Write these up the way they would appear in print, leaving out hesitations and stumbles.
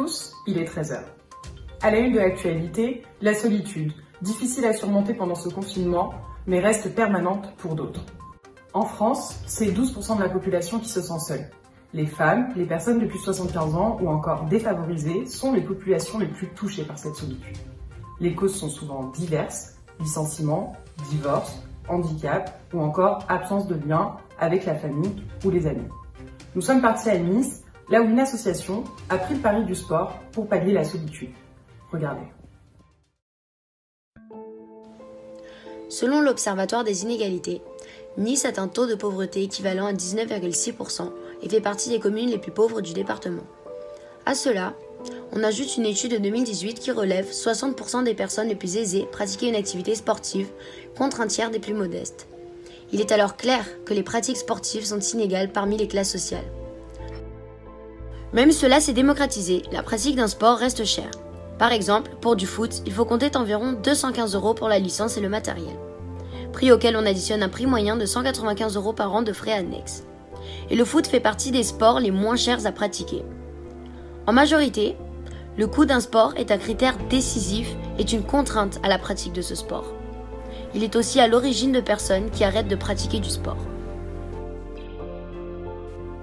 tous, il est 13 h. À la une de l'actualité, la solitude, difficile à surmonter pendant ce confinement, mais reste permanente pour d'autres. En France, c'est 12% de la population qui se sent seule. Les femmes, les personnes de plus de 75 ans ou encore défavorisées sont les populations les plus touchées par cette solitude. Les causes sont souvent diverses, licenciement, divorce, handicap ou encore absence de lien avec la famille ou les amis. Nous sommes partis à Nice, là où une association a pris le pari du sport pour pallier la solitude. Regardez. Selon l'Observatoire des inégalités, Nice a un taux de pauvreté équivalent à 19,6% et fait partie des communes les plus pauvres du département. À cela, on ajoute une étude de 2018 qui relève 60% des personnes les plus aisées pratiquaient une activité sportive contre un tiers des plus modestes. Il est alors clair que les pratiques sportives sont inégales parmi les classes sociales. Même si cela s'est démocratisé, la pratique d'un sport reste chère. Par exemple, pour du foot, il faut compter environ 215 € pour la licence et le matériel. Prix auquel on additionne un prix moyen de 195 € par an de frais annexes. Et le foot fait partie des sports les moins chers à pratiquer. En majorité, le coût d'un sport est un critère décisif et une contrainte à la pratique de ce sport. Il est aussi à l'origine de personnes qui arrêtent de pratiquer du sport.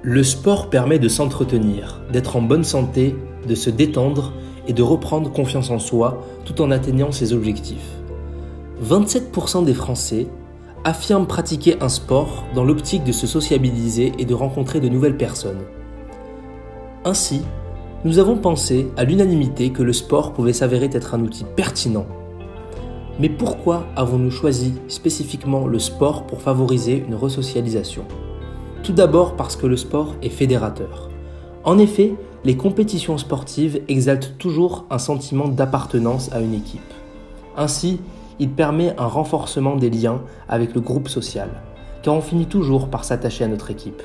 Le sport permet de s'entretenir, d'être en bonne santé, de se détendre et de reprendre confiance en soi tout en atteignant ses objectifs. 27% des Français affirment pratiquer un sport dans l'optique de se sociabiliser et de rencontrer de nouvelles personnes. Ainsi, nous avons pensé à l'unanimité que le sport pouvait s'avérer être un outil pertinent. Mais pourquoi avons-nous choisi spécifiquement le sport pour favoriser une resocialisation ? Tout d'abord parce que le sport est fédérateur. En effet, les compétitions sportives exaltent toujours un sentiment d'appartenance à une équipe. Ainsi, il permet un renforcement des liens avec le groupe social, car on finit toujours par s'attacher à notre équipe.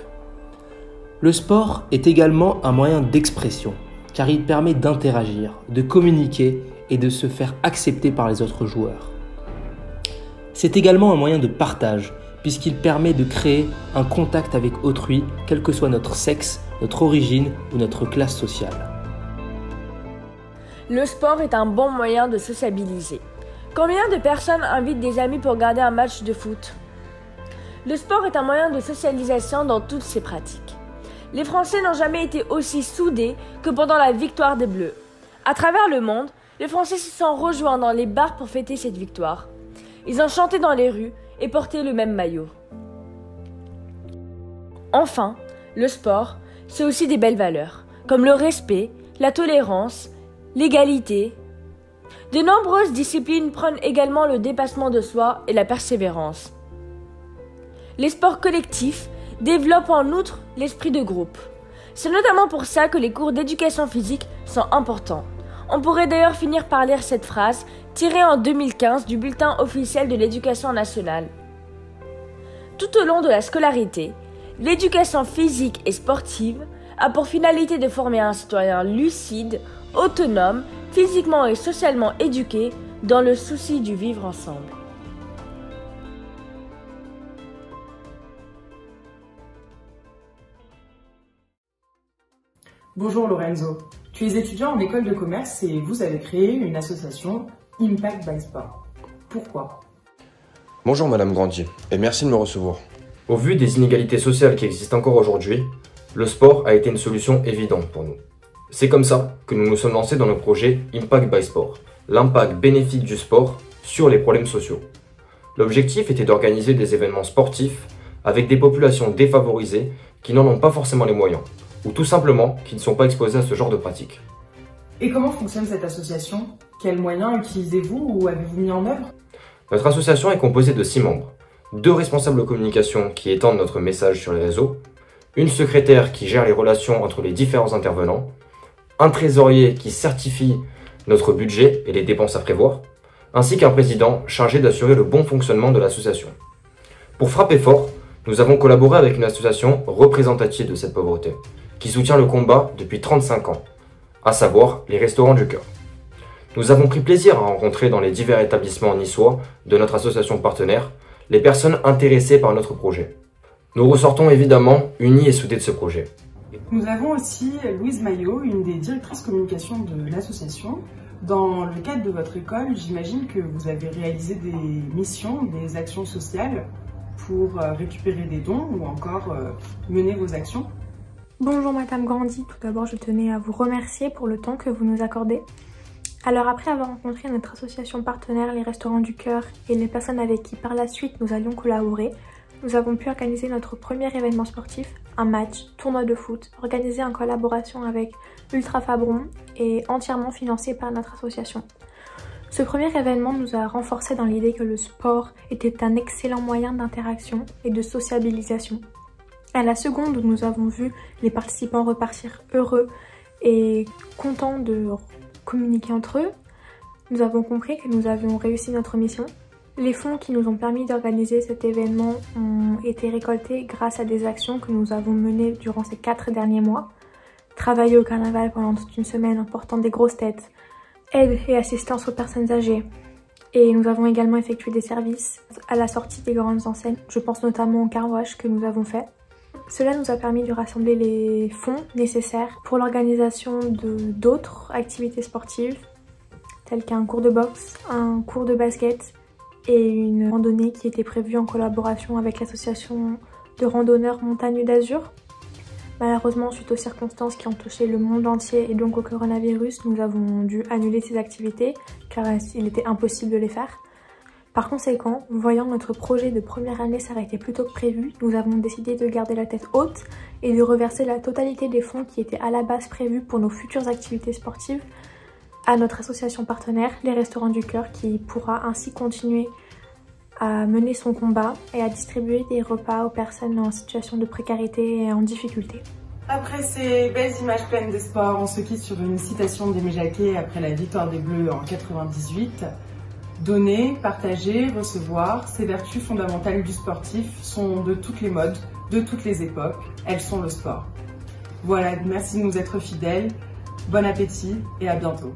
Le sport est également un moyen d'expression, car il permet d'interagir, de communiquer et de se faire accepter par les autres joueurs. C'est également un moyen de partage, puisqu'il permet de créer un contact avec autrui, quel que soit notre sexe, notre origine ou notre classe sociale. Le sport est un bon moyen de sociabiliser. Combien de personnes invitent des amis pour regarder un match de foot ? Le sport est un moyen de socialisation dans toutes ses pratiques. Les Français n'ont jamais été aussi soudés que pendant la victoire des Bleus. À travers le monde, les Français se sont rejoints dans les bars pour fêter cette victoire. Ils ont chanté dans les rues et porté le même maillot. Enfin, le sport, c'est aussi des belles valeurs, comme le respect, la tolérance, l'égalité. De nombreuses disciplines prônent également le dépassement de soi et la persévérance. Les sports collectifs développent en outre l'esprit de groupe. C'est notamment pour ça que les cours d'éducation physique sont importants. On pourrait d'ailleurs finir par lire cette phrase tirée en 2015 du bulletin officiel de l'éducation nationale. Tout au long de la scolarité, l'éducation physique et sportive a pour finalité de former un citoyen lucide, autonome, physiquement et socialement éduqué dans le souci du vivre ensemble. Bonjour Lorenzo, tu es étudiant en école de commerce et vous avez créé une association Impact by Sport. Pourquoi ? Bonjour Madame Grandier, et merci de me recevoir. Au vu des inégalités sociales qui existent encore aujourd'hui, le sport a été une solution évidente pour nous. C'est comme ça que nous nous sommes lancés dans le projet Impact by Sport, l'impact bénéfique du sport sur les problèmes sociaux. L'objectif était d'organiser des événements sportifs avec des populations défavorisées qui n'en ont pas forcément les moyens, ou tout simplement qui ne sont pas exposées à ce genre de pratiques. Et comment fonctionne cette association ? Quels moyens utilisez-vous ou avez-vous mis en œuvre ? Notre association est composée de 6 membres, 2 responsables de communication qui étendent notre message sur les réseaux, une secrétaire qui gère les relations entre les différents intervenants, un trésorier qui certifie notre budget et les dépenses à prévoir, ainsi qu'un président chargé d'assurer le bon fonctionnement de l'association. Pour frapper fort, nous avons collaboré avec une association représentative de cette pauvreté, qui soutient le combat depuis 35 ans, à savoir les Restos du Cœur. Nous avons pris plaisir à rencontrer dans les divers établissements niçois de notre association partenaire les personnes intéressées par notre projet. Nous ressortons évidemment unis et soudés de ce projet. Nous avons aussi Louise Maillot, une des directrices communication de l'association. Dans le cadre de votre école, j'imagine que vous avez réalisé des missions, des actions sociales pour récupérer des dons ou encore mener vos actions. Bonjour Madame Grandy, tout d'abord je tenais à vous remercier pour le temps que vous nous accordez. Alors après avoir rencontré notre association partenaire, les Restaurants du Cœur et les personnes avec qui par la suite nous allions collaborer, nous avons pu organiser notre premier événement sportif, un match, tournoi de foot, organisé en collaboration avec Ultra Fabron et entièrement financé par notre association. Ce premier événement nous a renforcés dans l'idée que le sport était un excellent moyen d'interaction et de sociabilisation. À la seconde où nous avons vu les participants repartir heureux et contents de communiquer entre eux, nous avons compris que nous avions réussi notre mission. Les fonds qui nous ont permis d'organiser cet événement ont été récoltés grâce à des actions que nous avons menées durant ces 4 derniers mois. Travailler au carnaval pendant toute une semaine en portant des grosses têtes, aide et assistance aux personnes âgées. Et nous avons également effectué des services à la sortie des grandes enseignes. Je pense notamment au car wash que nous avons fait. Cela nous a permis de rassembler les fonds nécessaires pour l'organisation d'autres activités sportives, telles qu'un cours de boxe, un cours de basket et une randonnée qui était prévue en collaboration avec l'association de randonneurs Montagne d'Azur. Malheureusement, suite aux circonstances qui ont touché le monde entier et donc au coronavirus, nous avons dû annuler ces activités car il était impossible de les faire. Par conséquent, voyant notre projet de première année s'arrêter plus tôt que prévu, nous avons décidé de garder la tête haute et de reverser la totalité des fonds qui étaient à la base prévus pour nos futures activités sportives à notre association partenaire, les Restaurants du Cœur, qui pourra ainsi continuer à mener son combat et à distribuer des repas aux personnes en situation de précarité et en difficulté. Après ces belles images pleines d'espoir, on se quitte sur une citation d'Aimé Jacquet après la victoire des Bleus en 98. Donner, partager, recevoir, ces vertus fondamentales du sportif sont de toutes les modes, de toutes les époques, elles sont le sport. Voilà, merci de nous être fidèles, bon appétit et à bientôt.